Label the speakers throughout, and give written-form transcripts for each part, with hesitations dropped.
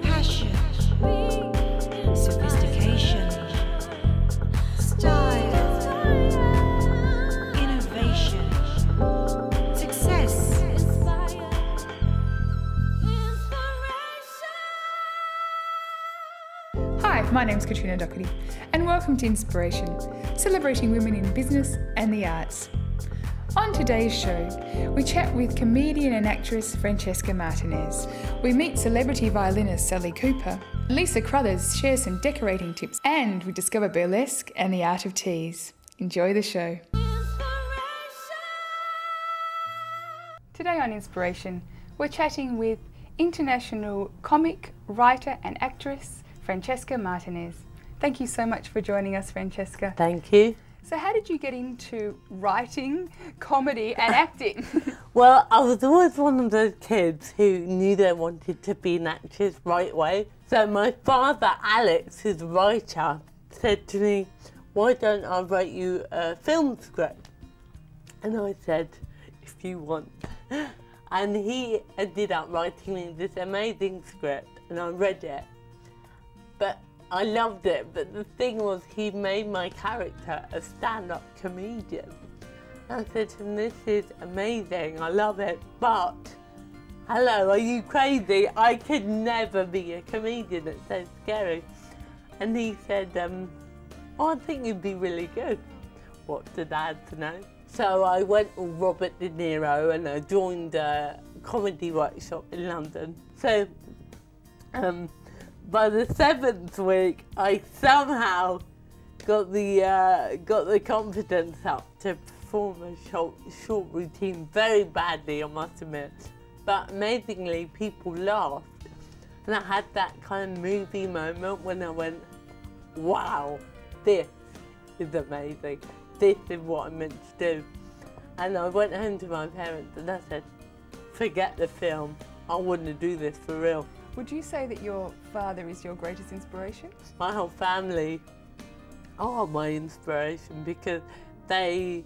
Speaker 1: Passion, sophistication, style, innovation, success.
Speaker 2: Hi, my name's Katrina Doherty, and welcome to Inspiration, celebrating women in business and the arts. On today's show, we chat with comedian and actress Francesca Martinez. We meet celebrity violinist Sally Cooper. Lisa Crothers shares some decorating tips, and we discover burlesque and the art of tease. Enjoy the show. Today on Inspiration, we're chatting with international comic, writer and actress Francesca Martinez. Thank you so much for joining us, Francesca.
Speaker 3: Thank you.
Speaker 2: So how did you get into writing, comedy and acting?
Speaker 3: Well, I was always one of those kids who knew they wanted to be an actress right away. So my father, Alex, who's a writer, said to me, why don't I write you a film script? And I said, if you want. And he ended up writing me this amazing script, and I read it. But I loved it, but the thing was, he made my character a stand-up comedian. I said to him, this is amazing, I love it, but, hello, are you crazy? I could never be a comedian, it's so scary. And he said, oh, I think you'd be really good. What did Dad know? So I went with Robert De Niro and I joined a comedy workshop in London. So, by the 7th week, I somehow got the confidence up to perform a short routine very badly, I must admit. But amazingly, people laughed. And I had that kind of movie moment when I went, wow, this is amazing. This is what I'm meant to do. And I went home to my parents and I said, forget the film, I want to do this for real.
Speaker 2: Would you say that your father is your greatest inspiration?
Speaker 3: My whole family are my inspiration because they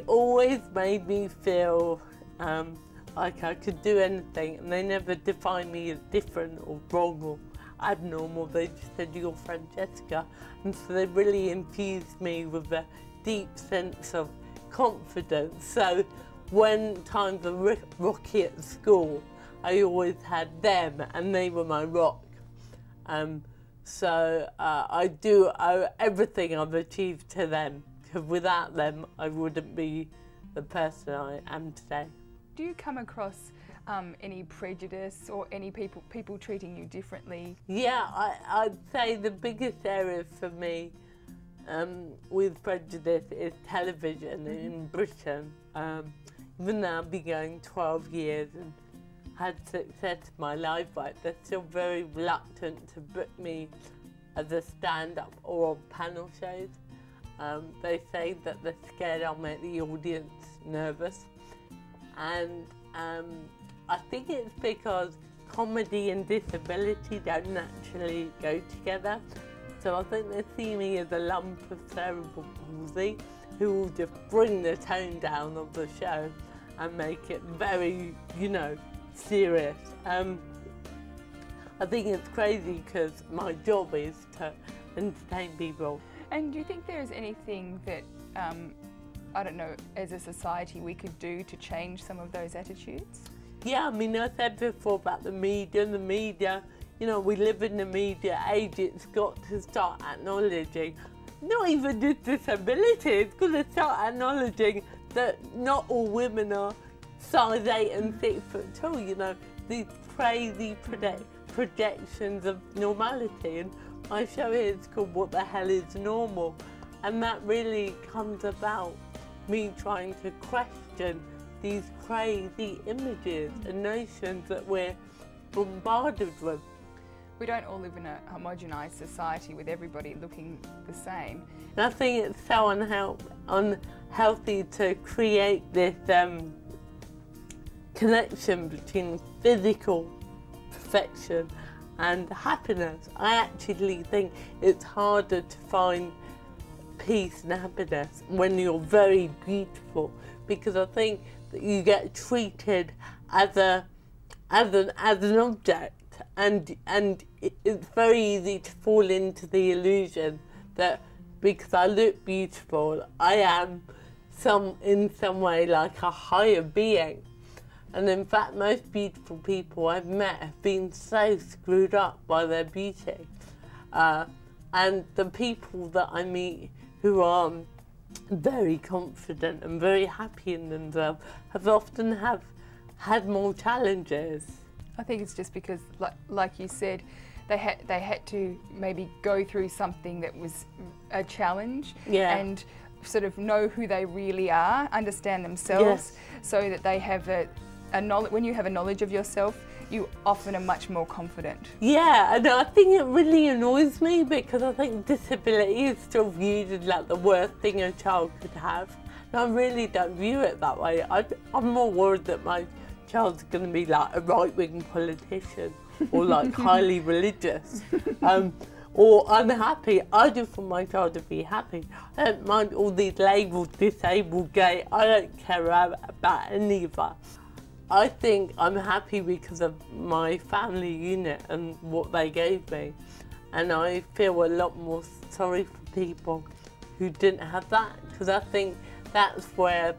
Speaker 3: always made me feel like I could do anything, and they never defined me as different or wrong or abnormal. They just said, you're Francesca. And so they really infused me with a deep sense of confidence. So when times were rocky at school, I always had them, and they were my rock. So I do owe everything I've achieved to them, because without them, I wouldn't be the person I am today.
Speaker 2: Do you come across any prejudice or any people treating you differently?
Speaker 3: Yeah, I'd say the biggest area for me with prejudice is television in Britain. Even though I've been going 12 years and had success in my life, but they're still very reluctant to book me as a stand-up or on panel shows. They say that they're scared I'll make the audience nervous. And I think it's because comedy and disability don't naturally go together. So I think they see me as a lump of cerebral palsy who will just bring the tone down of the show and make it very, serious. I think it's crazy because my job is to entertain people.
Speaker 2: And do you think there's anything that, I don't know, as a society we could do to change some of those attitudes?
Speaker 3: Yeah, I mean, I said before about the media, we live in the media age. It's got to start acknowledging, not even just disability, it's got to start acknowledging that not all women are size 8 and 6 foot tall, these crazy projections of normality. And my show here is called What the Hell is Normal? And that really comes about me trying to question these crazy images and notions that we're bombarded with.
Speaker 2: We don't all live in a homogenised society with everybody looking the same.
Speaker 3: And I think it's so unhealthy to create this connection between physical perfection and happiness. I actually think it's harder to find peace and happiness when you're very beautiful, because I think that you get treated as a as an object, and it's very easy to fall into the illusion that because I look beautiful, I am in some way like a higher being. And in fact, most beautiful people I've met have been so screwed up by their beauty. And the people that I meet who are very confident and very happy in themselves have often had more challenges.
Speaker 2: I think it's just because, like you said, they had to maybe go through something that was a challenge, and sort of know who they really are, understand themselves, so that they have a knowledge. When you have a knowledge of yourself, you often are much more confident.
Speaker 3: Yeah, and I think it really annoys me because I think disability is still viewed as like the worst thing a child could have. And I really don't view it that way. I'm more worried that my child's going to be like a right-wing politician or like highly religious or unhappy. I just want my child to be happy. I don't mind all these labels, disabled, gay. I don't care about any of that. I think I'm happy because of my family unit and what they gave me. And I feel a lot more sorry for people who didn't have that, because I think that's where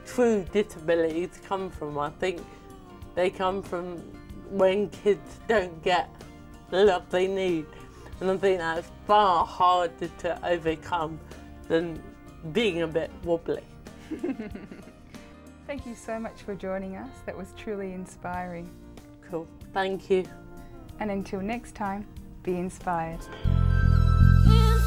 Speaker 3: true disabilities come from. I think they come from when kids don't get the love they need. And I think that's far harder to overcome than being a bit wobbly.
Speaker 2: Thank you so much for joining us. That was truly inspiring.
Speaker 3: Cool. Thank you.
Speaker 2: And until next time, be inspired.
Speaker 1: In